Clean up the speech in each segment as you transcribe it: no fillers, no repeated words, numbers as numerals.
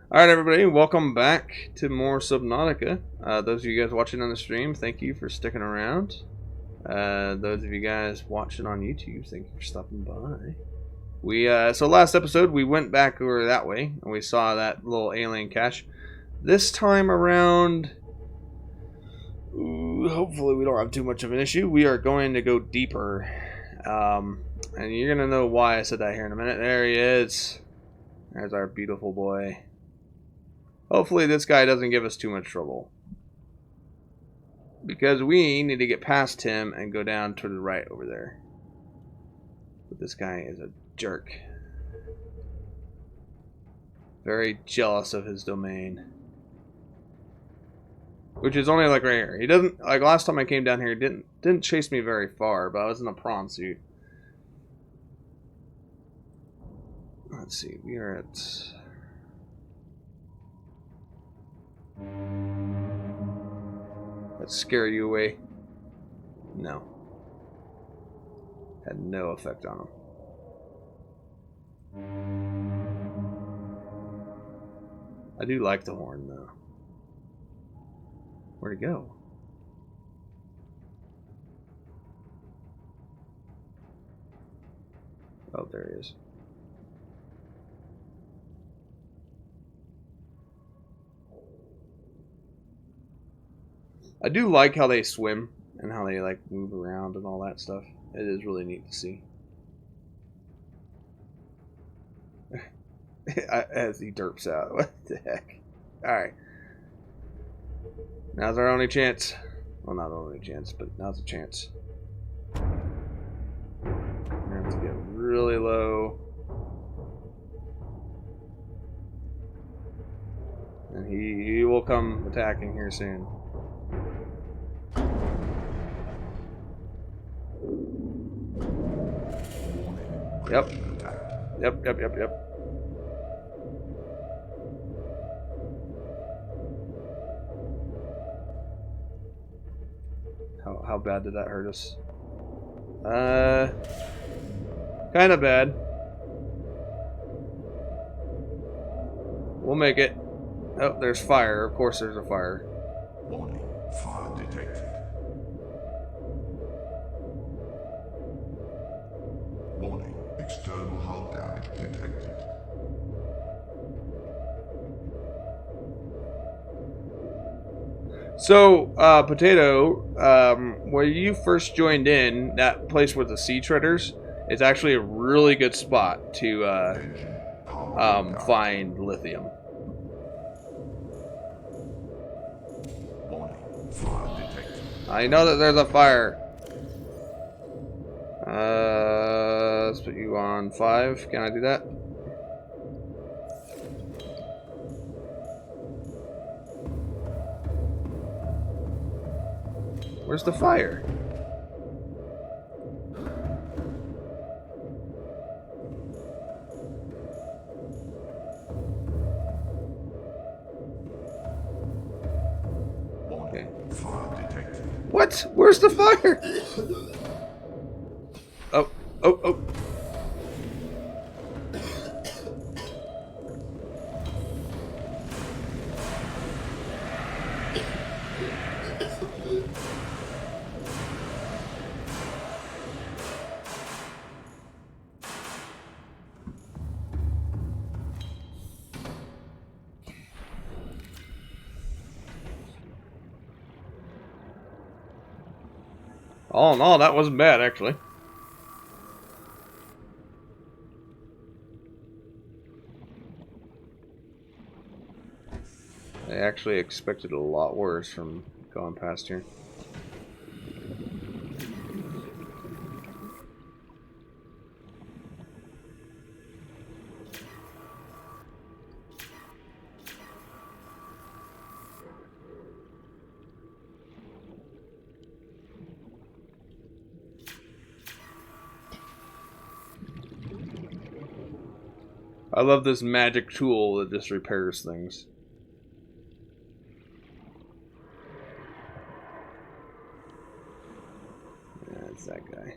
Alright everybody, welcome back to more Subnautica. Those of you guys watching on the stream, thank you for sticking around. Those of you guys watching on YouTube, thank you for stopping by. So last episode we went back over that way and we saw that little alien cache. This time around, hopefully we don't have too much of an issue. We are going to go deeper. And you're going to know why I said that here in a minute. There he is. There's our beautiful boy. Hopefully this guy doesn't give us too much trouble. Because we need to get past him and go down to the right over there. But this guy is a jerk. Very jealous of his domain. Which is only like right here. He doesn't, like last time I came down here, he didn't chase me very far, but I was in a prawn suit. Let's see, we are at... Let's scare you away. No. Had no effect on him. I do like the horn though. Where'd he go? Oh, there he is. I do like how they swim and how they like move around and all that stuff. It is really neat to see. As he derps out. What the heck? Alright. Now's our only chance. Well, not only chance, but now's a chance. We're going to have to get really low. And he will come attacking here soon. Yep. Yep. How bad did that hurt us? Kind of bad. We'll make it. Oh, there's fire. Of course there's a fire. Warning, fire detected. Warning, external hull damage detected. So, Potato, where you first joined in, that place with the sea treaders, is actually a really good spot to find lithium. Warning, fire detected. I know that there's a fire. Let's put you on 5. Can I do that? Where's the fire? Warning, fire detected. What? Where's the fire? Oh. All in all, that wasn't bad, actually. I actually expected a lot worse from going past here. I love this magic tool that just repairs things. Yeah, it's that guy.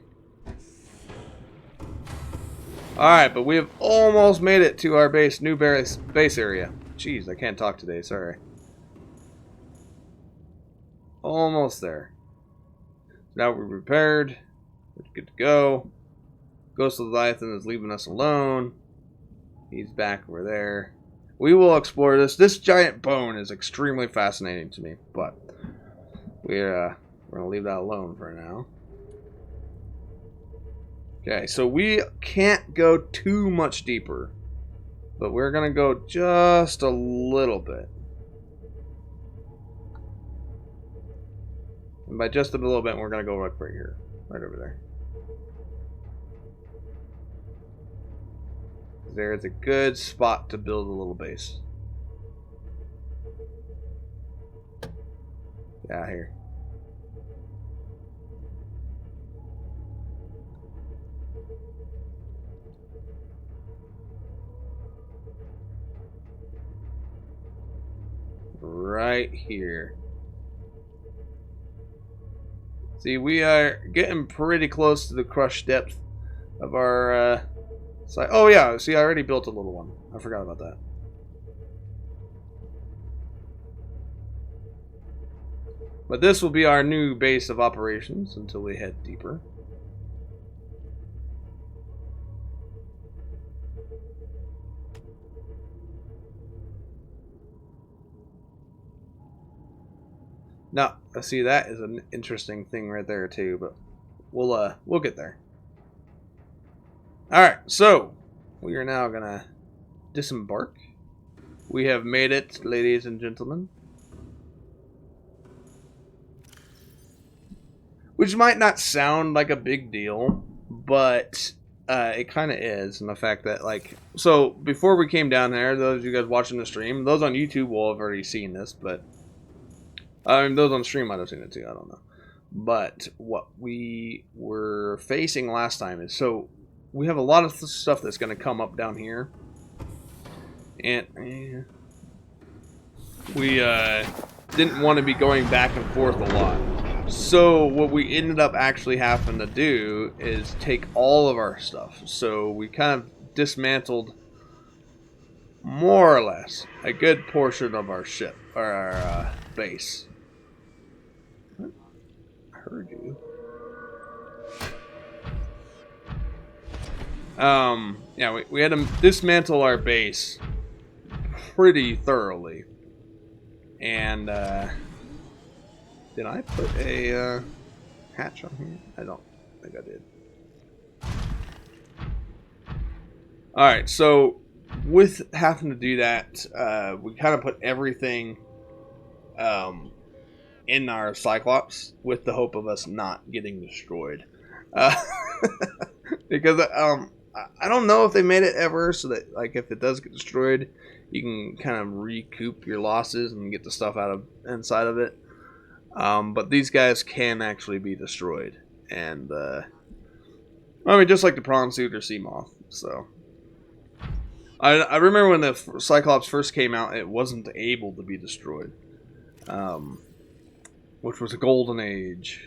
Alright, but we have almost made it to our base, new base area. Jeez, I can't talk today, sorry. Almost there. Now we're repaired. We're good to go. Ghost of Leviathan is leaving us alone. He's back over there. We will explore this. This giant bone is extremely fascinating to me, but we're going to leave that alone for now. Okay, so we can't go too much deeper, but we're going to go just a little bit. And by just a little bit, we're going to go right here. Right over there. There's a good spot to build a little base. Yeah, here. Right here. See, we are getting pretty close to the crush depth of our site. Oh yeah, see, I already built a little one. I forgot about that. But this will be our new base of operations until we head deeper. Now, see, that is an interesting thing right there too, but we'll get there. All right, so we are now gonna disembark. We have made it, ladies and gentlemen. Which might not sound like a big deal, but it kind of is, in the fact that, like, so before we came down there, those of you guys watching the stream, those on YouTube will have already seen this, but those on stream might have seen it too. I don't know. But what we were facing last time is, so we have a lot of stuff that's going to come up down here, and we didn't want to be going back and forth a lot. So what we ended up actually having to do is take all of our stuff. So we kind of dismantled more or less a good portion of our ship, or our base. I heard you. Yeah, we had to dismantle our base pretty thoroughly. And did I put a hatch on here? I don't think I did. Alright, so with having to do that, we kind of put everything in our Cyclops with the hope of us not getting destroyed. Because I don't know if they made it ever so that, like, if it does get destroyed, you can kind of recoup your losses and get the stuff out of inside of it. But these guys can actually be destroyed, and I mean, just like the prawn suit or sea moth. So I remember when the Cyclops first came out, it wasn't able to be destroyed, which was a golden age.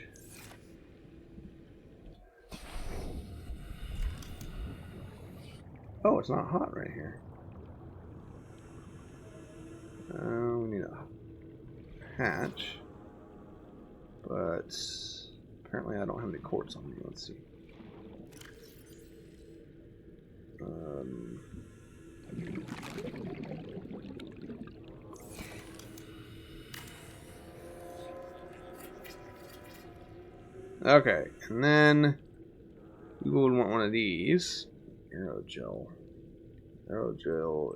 Oh, it's not hot right here. We need a hatch. But apparently I don't have any quartz on me. Let's see. Okay, and then we would want one of these. Aerogel. Aerogel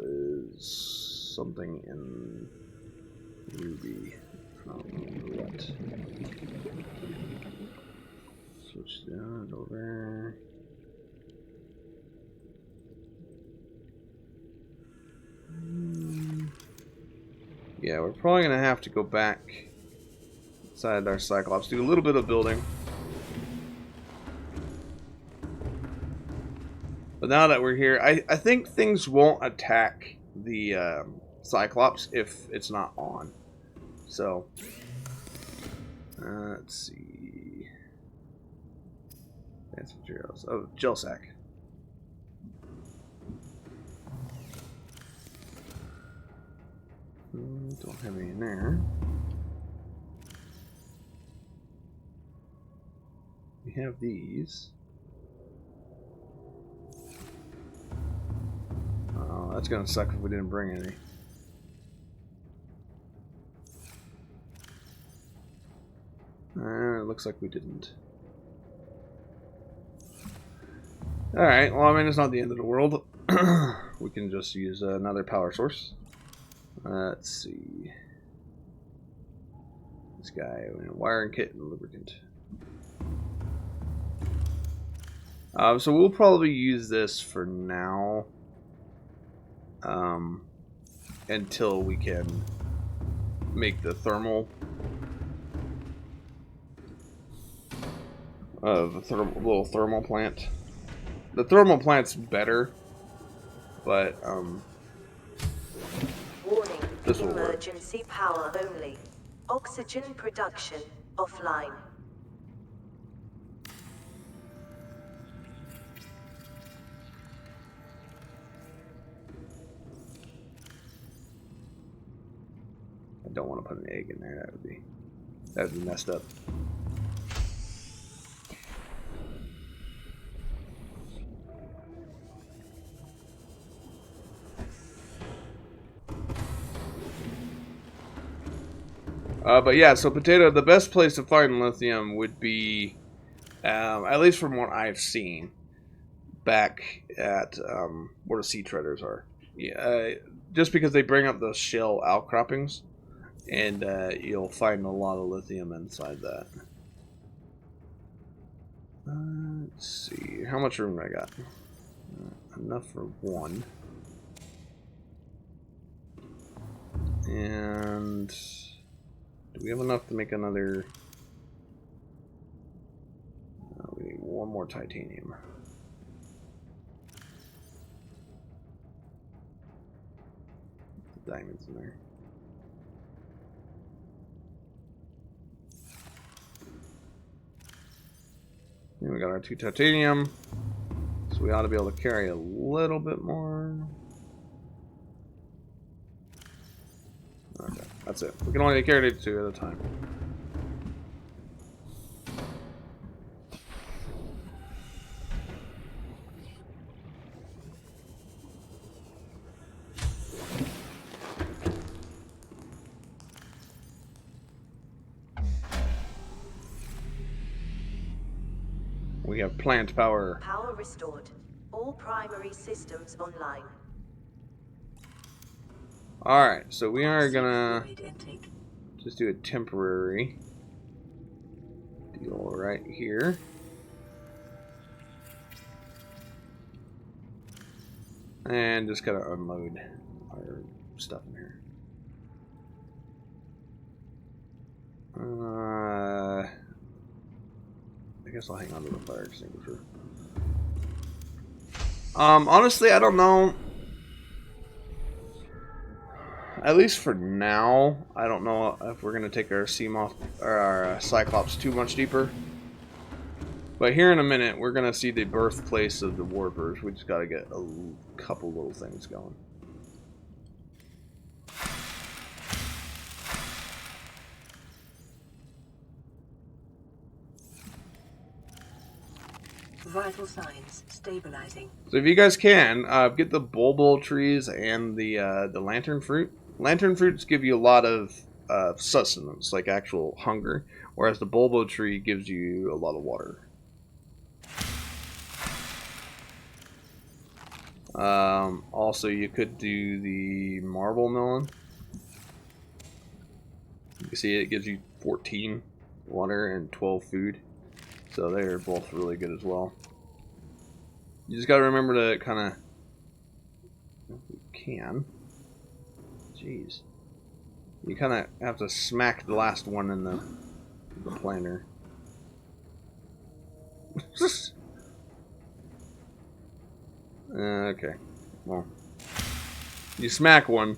is something in ruby. What? Switch that over. Yeah, we're probably gonna have to go back inside our Cyclops, do a little bit of building. But now that we're here, I think things won't attack the Cyclops if it's not on. So, let's see. That's materials. Oh, gel sack. Don't have any in there. We have these. Oh, that's gonna suck if we didn't bring any. It looks like we didn't. Alright, well, I mean, it's not the end of the world. We can just use another power source. Let's see. This guy, wiring kit and lubricant. So we'll probably use this for now. Until we can make the thermal. Little thermal plant. The thermal plant's better, but Warning, this will work. emergency power only. Oxygen production offline. I don't want to put an egg in there. That would be messed up. But yeah, so Potato, the best place to find lithium would be, at least from what I've seen, back at where the sea treaders are. Yeah, just because they bring up those shell outcroppings, and you'll find a lot of lithium inside that. Let's see, how much room do I got? Enough for one. And do we have enough to make another? We need one more titanium. Diamonds in there. And we got our 2 titanium. So we ought to be able to carry a little bit more. Okay, that's it. We can only carry 2 at a time. We have plant power. Power restored. All primary systems online. Alright, so we are gonna just do a temporary deal right here. And just gotta unload our stuff in here. I guess I'll hang on to the fire extinguisher. Honestly, I don't know. At least for now, I don't know if we're gonna take our Seamoth or our Cyclops too much deeper. But here in a minute, we're gonna see the birthplace of the Warpers. We just gotta get a couple little things going. Vital signs stabilizing. So if you guys can, get the bulbul trees and the lantern fruit. Lantern fruits give you a lot of sustenance, like actual hunger, whereas the bulbul tree gives you a lot of water. Also, you could do the marble melon. You see it gives you 14 water and 12 food. So they're both really good as well. You just gotta remember to kind of, if you can, jeez, you kind of have to smack the last one in the planter. Okay, well, you smack one,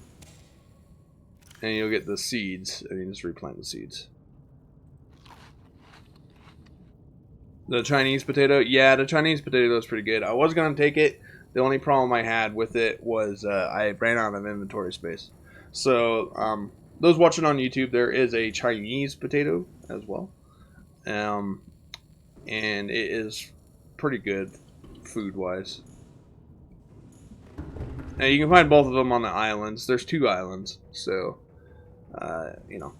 and you'll get the seeds, and you just replant the seeds. The Chinese potato? Yeah, the Chinese potato is pretty good. I was going to take it. The only problem I had with it was I ran out of inventory space. So, those watching on YouTube, there is a Chinese potato as well. And it is pretty good food-wise. Now, you can find both of them on the islands. There's 2 islands, so, you know,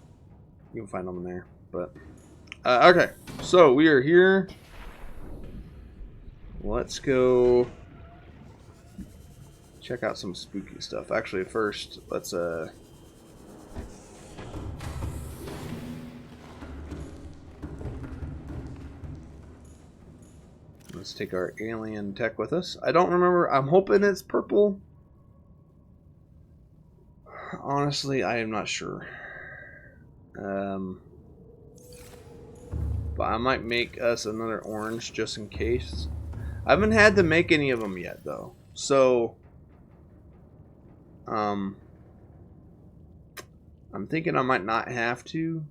you can find them there. But, okay, so we are here. Let's go check out some spooky stuff. Actually, first, let's take our alien tech with us. I don't remember. I'm hoping it's purple. Honestly, I am not sure. But I might make us another orange just in case. I haven't had to make any of them yet, though. So, I'm thinking I might not have to.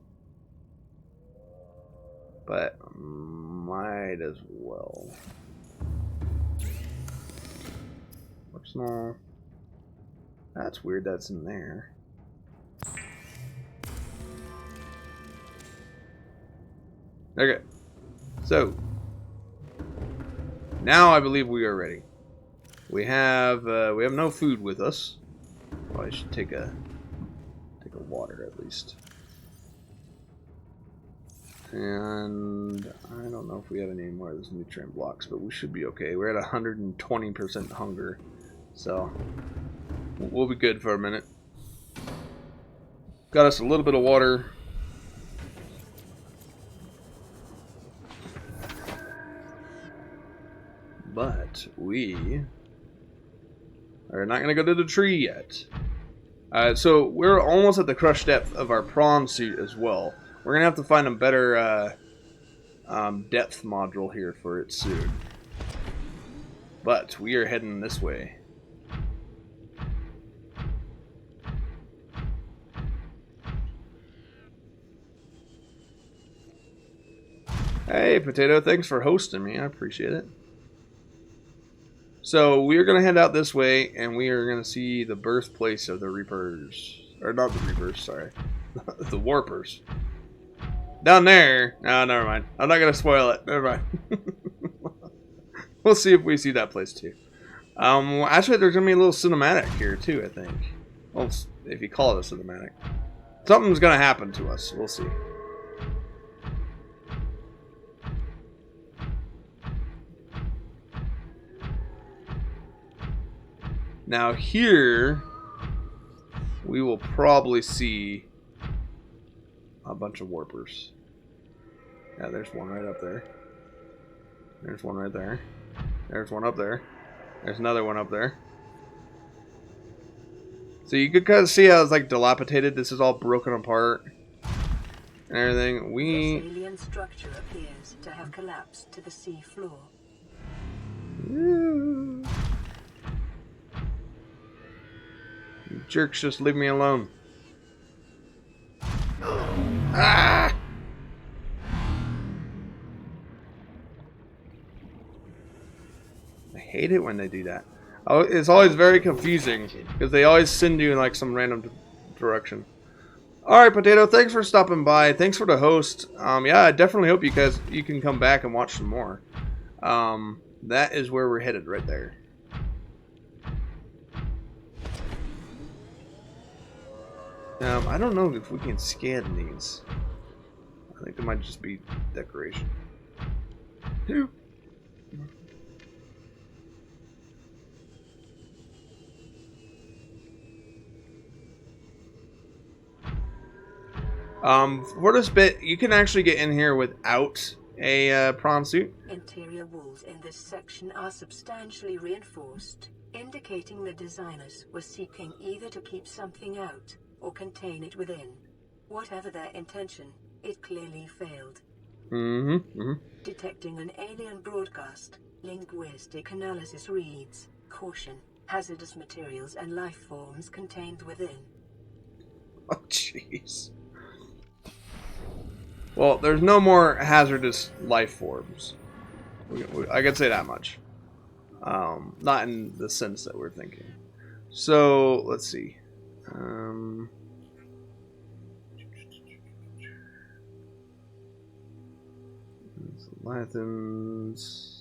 But might as well. Personal. That's weird that's in there. Okay. So now I believe we are ready. We have no food with us. Probably should take a water at least. And I don't know if we have any more of those nutrient blocks, but we should be okay. We're at 120% hunger, so we'll be good for a minute. Got us a little bit of water. But we are not going to go to the tree yet. So we're almost at the crush depth of our prawn suit as well. We're going to have to find a better depth module here for it soon. But we are heading this way. Hey, Potato, thanks for hosting me. I appreciate it. So we are going to head out this way, and we are going to see the birthplace of the Reapers. Or not the Reapers, sorry. The Warpers. Down there. No, never mind. I'm not going to spoil it. Never mind. We'll see if we see that place too. Actually, there's going to be a little cinematic here too, I think. Well, if you call it a cinematic. Something's going to happen to us. We'll see. Now here, we will probably see a bunch of warpers. Yeah, there's one right up there. There's one right there. There's one up there. There's another one up there. So you could kind of see how it's like dilapidated. This is all broken apart and everything. This alien structure appears to have collapsed to the sea floor. You jerks, just leave me alone. Ah! I hate it when they do that. Oh, it's always very confusing because they always send you in like some random direction. Alright, Potato, thanks for stopping by. Thanks for the host. Yeah, I definitely hope you can come back and watch some more. That is where we're headed right there. I don't know if we can scan these. I think they might just be decoration. For this bit, you can actually get in here without a prawn suit. Interior walls in this section are substantially reinforced, indicating the designers were seeking either to keep something out or contain it within. Whatever their intention, it clearly failed. Detecting an alien broadcast, linguistic analysis reads, "Caution, hazardous materials and life forms contained within." Oh, jeez. Well, there's no more hazardous life forms. I can say that much. Not in the sense that we're thinking. So, let's see. Leviathans.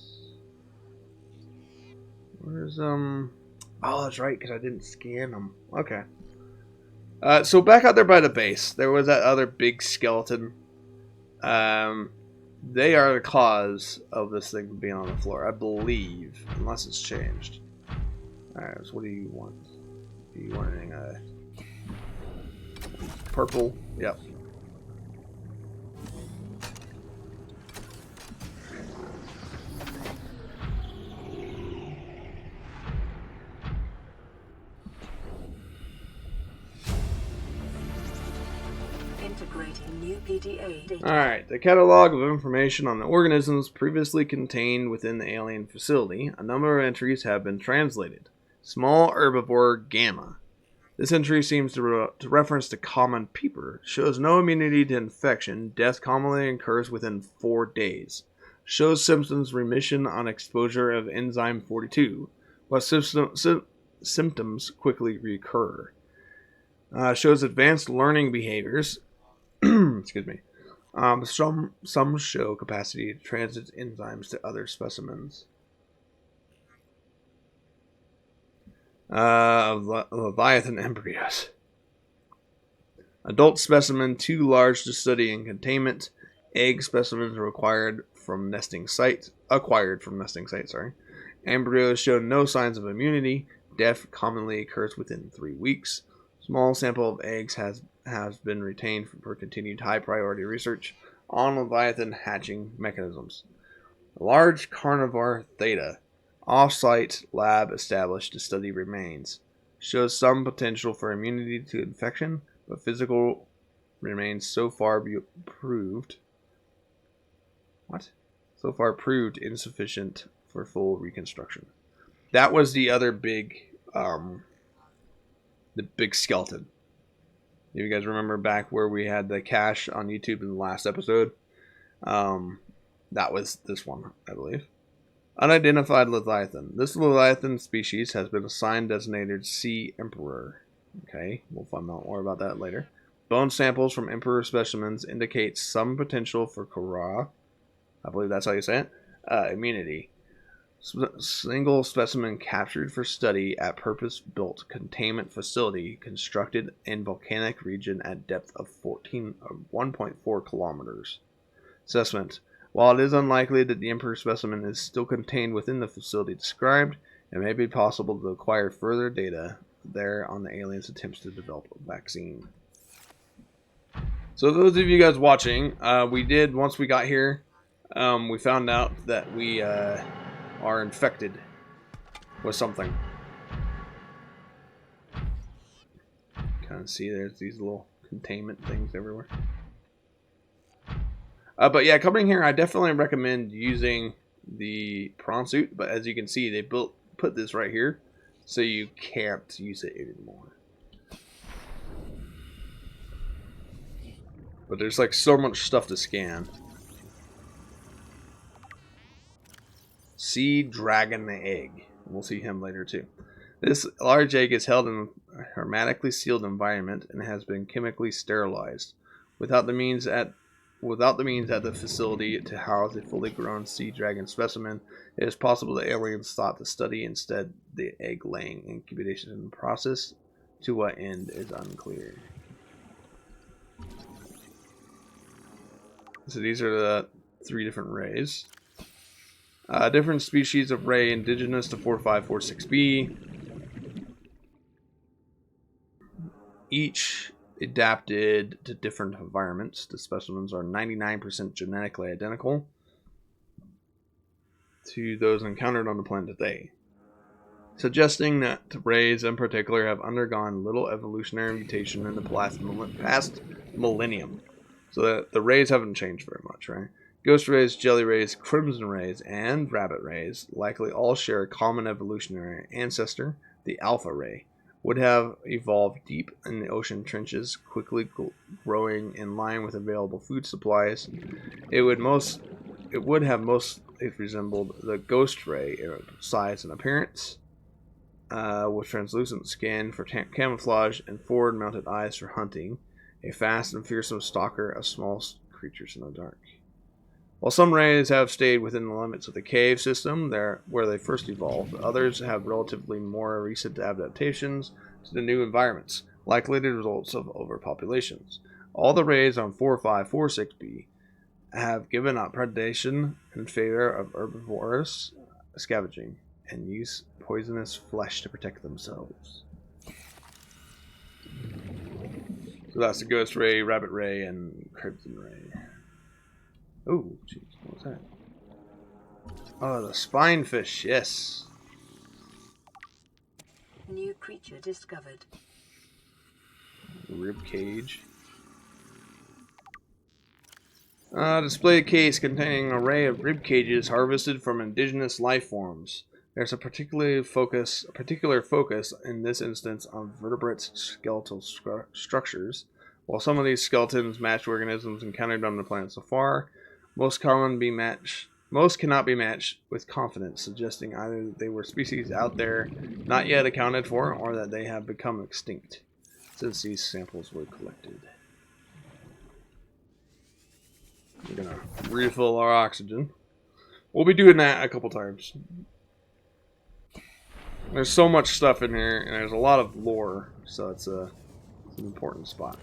Where's Oh, that's right, because I didn't scan them. Okay. So back out there by the base, there was that other big skeleton. They are the cause of this thing being on the floor, I believe, unless it's changed. Alright, so what do you want? Do you want anything? Purple? Yep. Integrating new PDA data. Alright, the catalog of information on the organisms previously contained within the alien facility. A number of entries have been translated. Small herbivore Gamma. This entry seems to reference the common peeper. Shows no immunity to infection. Death commonly occurs within 4 days. Shows symptoms remission on exposure of enzyme 42, but symptoms quickly recur. Shows advanced learning behaviors. Excuse me. Some show capacity to transit enzymes to other specimens. Leviathan embryos. Adult specimen too large to study in containment. Egg specimens acquired from nesting site. Sorry. Embryos show no signs of immunity. Death commonly occurs within 3 weeks. Small sample of eggs has been retained for continued high priority research on Leviathan hatching mechanisms. Large carnivore theta. Off-site lab established to study remains. Shows some potential for immunity to infection, but physical remains so far proved insufficient for full reconstruction. That was the other big skeleton. If you guys remember back where we had the cache on YouTube in the last episode, that was this one, I believe. Unidentified Leviathan. This Leviathan species has been assigned designated Sea Emperor. Okay, we'll find out more about that later. Bone samples from Emperor specimens indicate some potential for Kara, I believe that's how you say it, immunity. Single specimen captured for study at purpose-built containment facility constructed in volcanic region at depth of 1.4 kilometers. Assessment. While it is unlikely that the Emperor specimen is still contained within the facility described, it may be possible to acquire further data there on the aliens' attempts to develop a vaccine. So those of you guys watching, we did, once we got here, we found out that we are infected with something. Kind of see there's these little containment things everywhere. But yeah, coming here, I definitely recommend using the prawn suit. But as you can see, they put this right here, so you can't use it anymore. But there's like so much stuff to scan. Sea dragon egg. We'll see him later too. This large egg is held in a hermetically sealed environment and has been chemically sterilized. Without the means at the facility to house a fully grown sea dragon specimen, it is possible the aliens thought to study instead the egg-laying incubation process. To what end is unclear. So these are the 3 different rays. Different species of ray indigenous to 4546b. Each adapted to different environments. The specimens are 99% genetically identical to those encountered on the planet A, suggesting that the rays in particular have undergone little evolutionary mutation in the past millennium. So that the rays haven't changed very much, right? Ghost rays, jelly rays, crimson rays, and rabbit rays likely all share a common evolutionary ancestor, the alpha ray. Would have evolved deep in the ocean trenches, quickly growing in line with available food supplies. It would have most resembled the ghost ray in size and appearance. with translucent skin for camouflage and forward-mounted eyes for hunting. A fast and fearsome stalker of small creatures in the dark. While some rays have stayed within the limits of the cave system, where they first evolved, others have relatively more recent adaptations to the new environments, likely the results of overpopulations. All the rays on 4546b have given up predation in favor of herbivorous scavenging and use poisonous flesh to protect themselves. So that's the Ghost Ray, Rabbit Ray, and Crimson Ray. Oh, jeez, what was that? Oh, the spinefish, yes. New creature discovered. Rib cage. Display case containing an array of rib cages harvested from indigenous life forms. There's a particular focus in this instance on vertebrate skeletal structures. While some of these skeletons match organisms encountered on the planet so far, most cannot be matched with confidence, suggesting either that they were species out there not yet accounted for, or that they have become extinct since these samples were collected. We're gonna refill our oxygen. We'll be doing that a couple times. There's so much stuff in here, and there's a lot of lore, so it's an important spot.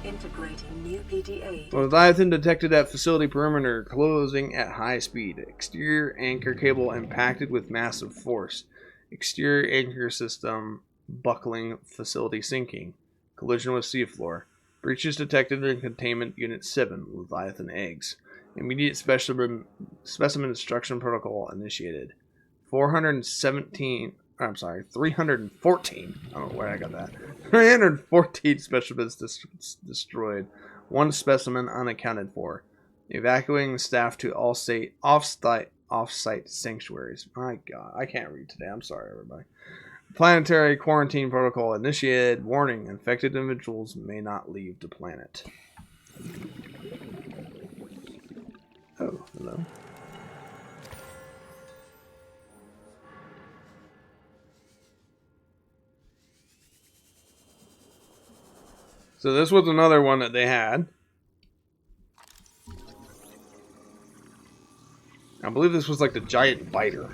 Integrating new PDA. Leviathan detected at facility perimeter, closing at high speed. Exterior anchor cable impacted with massive force. Exterior anchor system buckling, facility sinking. Collision with seafloor. Breaches detected in containment unit 7, Leviathan eggs. Immediate specimen destruction protocol initiated. 314. I don't know where I got that. 314 specimens destroyed. One specimen unaccounted for. Evacuating staff to all off-site sanctuaries. My God, I can't read today. I'm sorry, everybody. Planetary quarantine protocol initiated. Warning: infected individuals may not leave the planet. Oh, hello. So this was another one that they had. I believe this was like the giant biter.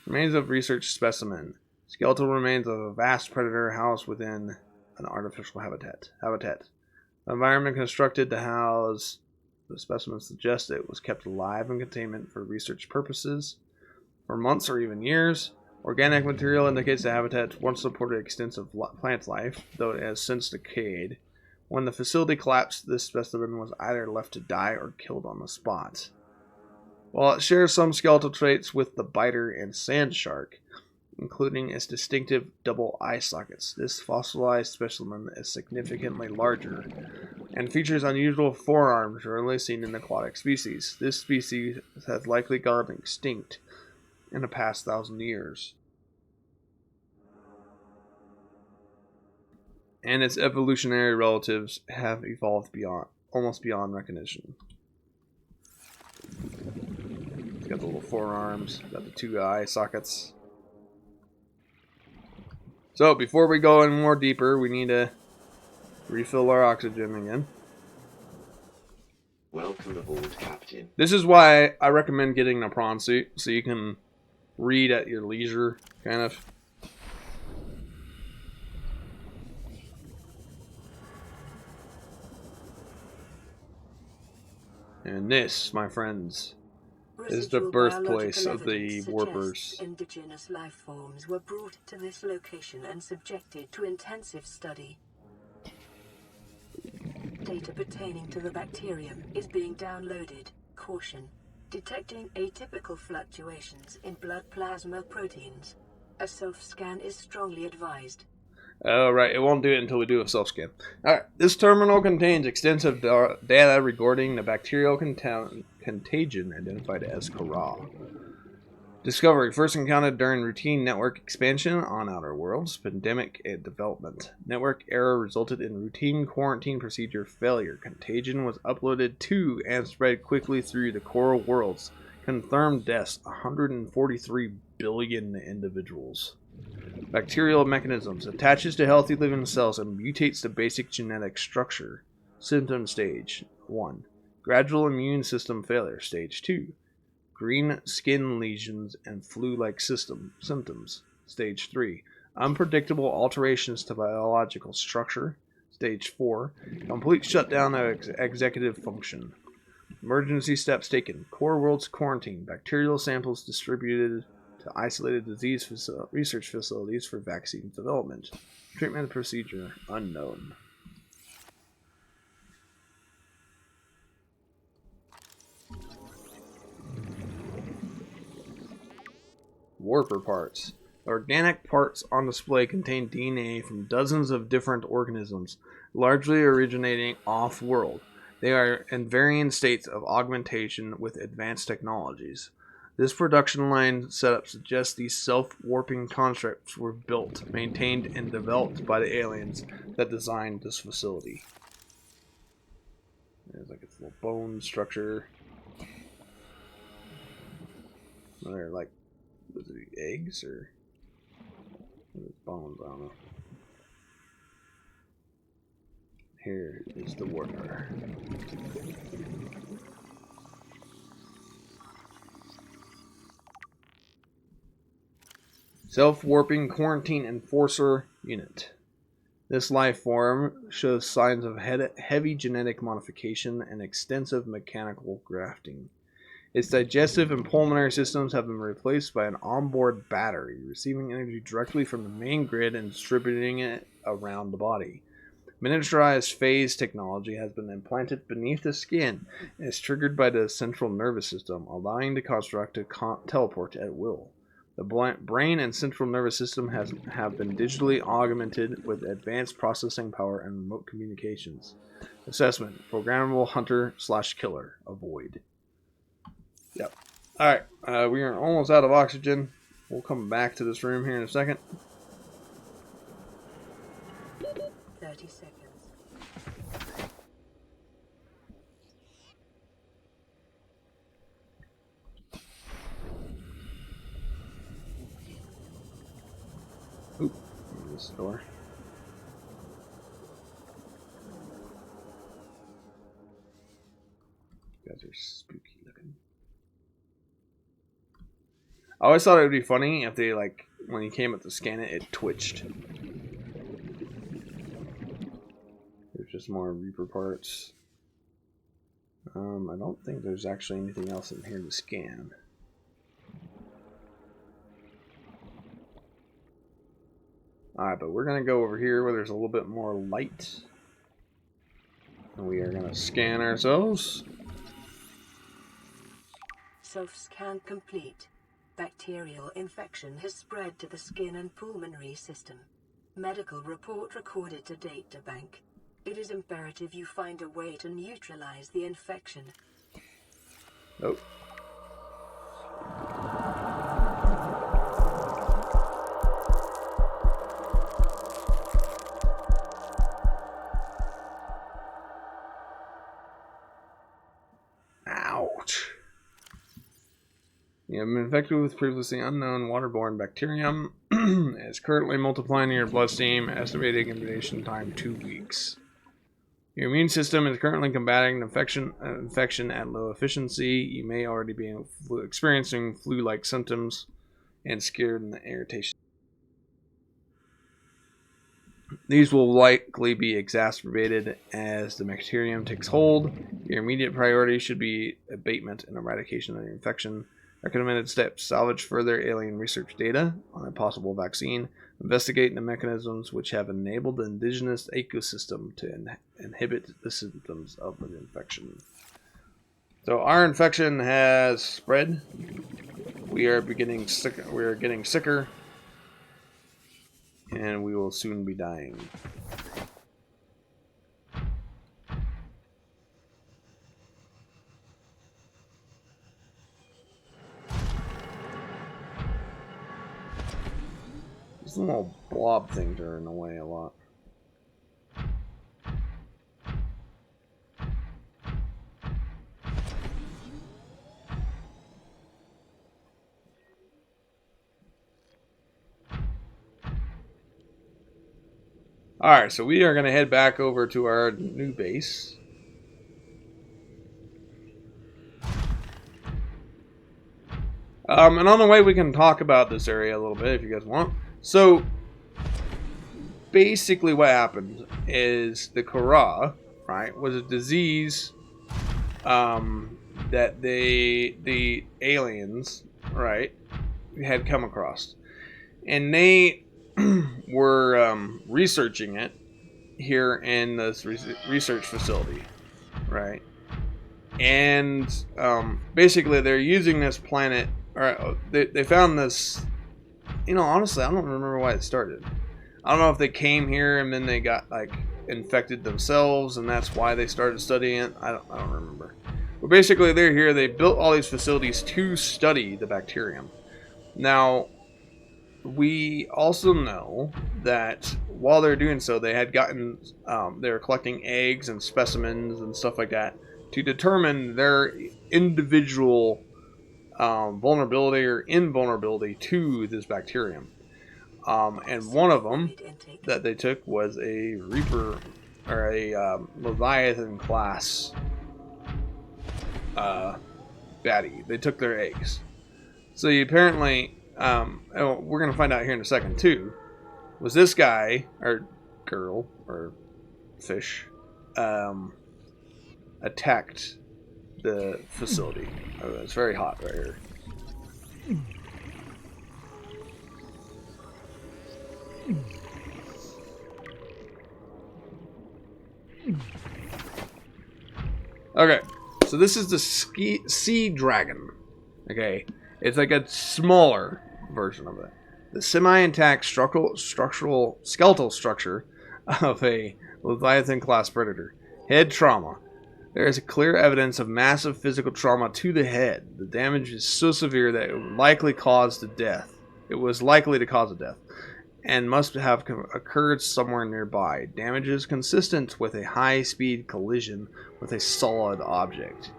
Remains of research specimen. Skeletal remains of a vast predator housed within an artificial habitat. The environment constructed to house the specimen suggests it was kept alive in containment for research purposes for months or even years. Organic material indicates the habitat once supported extensive plant life, though it has since decayed. When the facility collapsed, this specimen was either left to die or killed on the spot. While it shares some skeletal traits with the biter and sand shark, including its distinctive double eye sockets, this fossilized specimen is significantly larger and features unusual forearms rarely seen in aquatic species. This species has likely gone extinct in the past 1,000 years, and its evolutionary relatives have evolved almost beyond recognition. It's got the little forearms, got the 2 eye sockets. So before we go any more deeper, we need to refill our oxygen again. Welcome aboard, Captain. This is why I recommend getting a prawn suit, so you can read at your leisure, kind of. And this, my friends, is the birthplace of the warpers. Indigenous life forms were brought to this location and subjected to intensive study. Data pertaining to the bacterium is being downloaded. Caution: detecting atypical fluctuations in blood plasma proteins. A self-scan is strongly advised. Right, it won't do it until we do a self-scan. Alright, this terminal contains extensive data regarding the bacterial contagion identified as Kara. Discovery first encountered during routine network expansion on Outer Worlds. Pandemic and development. Network error resulted in routine quarantine procedure failure. Contagion was uploaded to and spread quickly through the coral worlds. Confirmed deaths 143 billion individuals. Bacterial mechanisms. Attaches to healthy living cells and mutates the basic genetic structure. Symptom stage 1. Gradual immune system failure. Stage 2. Green skin lesions and flu-like symptoms. Stage 3. Unpredictable alterations to biological structure. Stage 4. Complete shutdown of executive function. Emergency steps taken. Core worlds quarantine. Bacterial samples distributed to isolated disease research facilities for vaccine development. Treatment procedure unknown. Warper parts. Organic parts on display contain DNA from dozens of different organisms, largely originating off-world. They are in varying states of augmentation with advanced technologies. This production line setup suggests these self-warping constructs were built, maintained, and developed by the aliens that designed this facility. There's like its little bone structure. They're like, was it eggs or bones? I don't know. Here is the warper. Self-warping quarantine enforcer unit. This life form shows signs of heavy genetic modification and extensive mechanical grafting. Its digestive and pulmonary systems have been replaced by an onboard battery, receiving energy directly from the main grid and distributing it around the body. Miniaturized phase technology has been implanted beneath the skin and is triggered by the central nervous system, allowing the construct to teleport at will. The brain and central nervous system have been digitally augmented with advanced processing power and remote communications. Assessment: programmable hunter/killer. Avoid. Yep. Alright, we are almost out of oxygen. We'll come back to this room here in a second. 30 seconds. Oop, this door. You guys are spooky looking. I always thought it would be funny if they, like, when you came up to scan it, it twitched. There's just more Reaper parts. I don't think there's actually anything else in here to scan. Alright, but we're going to go over here where there's a little bit more light. And we are going to scan ourselves. Self-scan complete. Bacterial infection has spread to the skin and pulmonary system. Medical report recorded to databank. It is imperative you find a way to neutralize the infection. Oh. Ouch. You have been infected with previously unknown waterborne bacterium. It's currently multiplying in your bloodstream, estimating incubation time 2 weeks. Your immune system is currently combating infection at low efficiency. You may already be experiencing flu-like symptoms and scared and irritation. These will likely be exacerbated as the bacterium takes hold. Your immediate priority should be abatement and eradication of the infection. Recommended steps: salvage further alien research data on a possible vaccine, investigate the mechanisms which have enabled the indigenous ecosystem to inhibit the symptoms of the infection. So our infection has spread. We are getting sicker, and we will soon be dying. These little blob things are in the way a lot. Alright, so we are going to head back over to our new base. And on the way we can talk about this area a little bit if you guys want. So, basically what happened is the Kara, right, was a disease that the aliens, right, had come across. And they were researching it here in this research facility, right? And basically they're using this planet, or they found this, you know, honestly I don't remember why it started. I don't know if they came here and then they got like infected themselves and that's why they started studying it. I don't remember. But basically they're here, they built all these facilities to study the bacterium. Now, we also know that while they're doing so, they had gotten, they were collecting eggs and specimens and stuff like that to determine their individual vulnerability or invulnerability to this bacterium. And one of them that they took was a Reaper, or a Leviathan class baddie. They took their eggs. So you apparently, we're going to find out here in a second too, was this guy, or girl, or fish, attacked the facility. Oh, it's very hot right here. Okay, so this is the sea dragon. Okay, it's like a smaller version of it. The semi-intact skeletal structure of a Leviathan class predator. Head trauma. There is clear evidence of massive physical trauma to the head. The damage is so severe that it would likely cause the death. It was likely to cause a death, and must have occurred somewhere nearby. Damage is consistent with a high-speed collision with a solid object.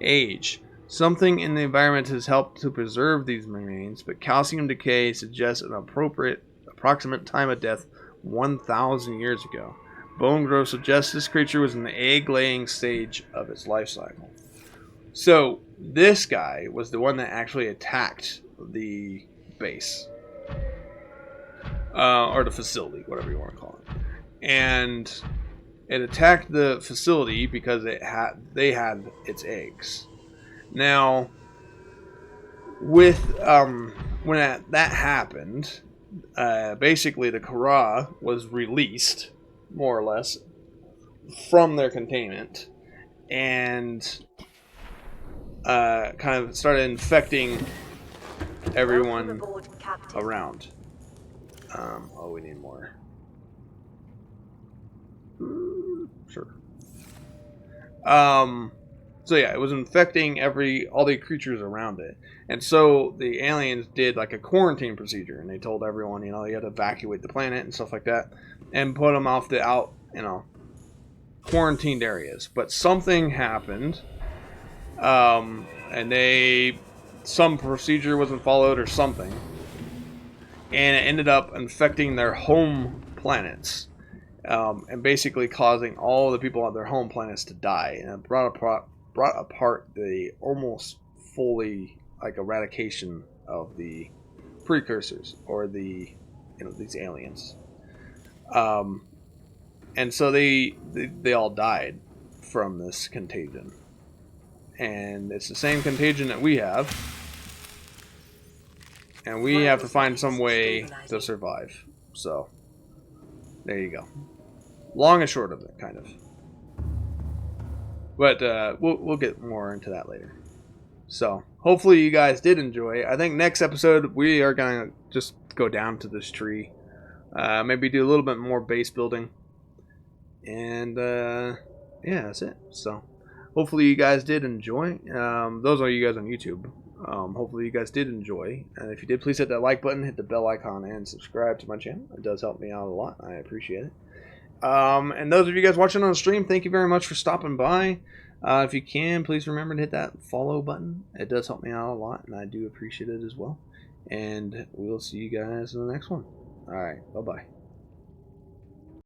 Age. Something in the environment has helped to preserve these remains, but calcium decay suggests an approximate time of death 1,000 years ago. Bone growth suggests this creature was in the egg-laying stage of its life cycle. So, this guy was the one that actually attacked the base. Or the facility, whatever you want to call it. And it attacked the facility because they had its eggs. Now, with when that happened, basically the Kara was released, more or less, from their containment, and kind of started infecting everyone around. Oh, we need more. Sure. So yeah, it was infecting all the creatures around it. And so the aliens did like a quarantine procedure, and they told everyone, you had to evacuate the planet and stuff like that, and put them off the quarantined areas. But something happened, and some procedure wasn't followed or something, and it ended up infecting their home planets, and basically causing all the people on their home planets to die, and it brought apart the almost fully eradication of the precursors, or these aliens. And so they all died from this contagion, and it's the same contagion that we have, and we have to find some way to survive. So there you go. Long and short of it, kind of. But we'll get more into that later. So hopefully you guys did enjoy. I think next episode we are going to just go down to this tree. Maybe do a little bit more base building. And yeah, that's it. So hopefully you guys did enjoy. Those are you guys on YouTube. Hopefully you guys did enjoy. And if you did, please hit that like button, hit the bell icon, and subscribe to my channel. It does help me out a lot. I appreciate it. And those of you guys watching on the stream, thank you very much for stopping by. If you can, please remember to hit that follow button. It does help me out a lot, and I do appreciate it as well. And we'll see you guys in the next one. All right, bye-bye.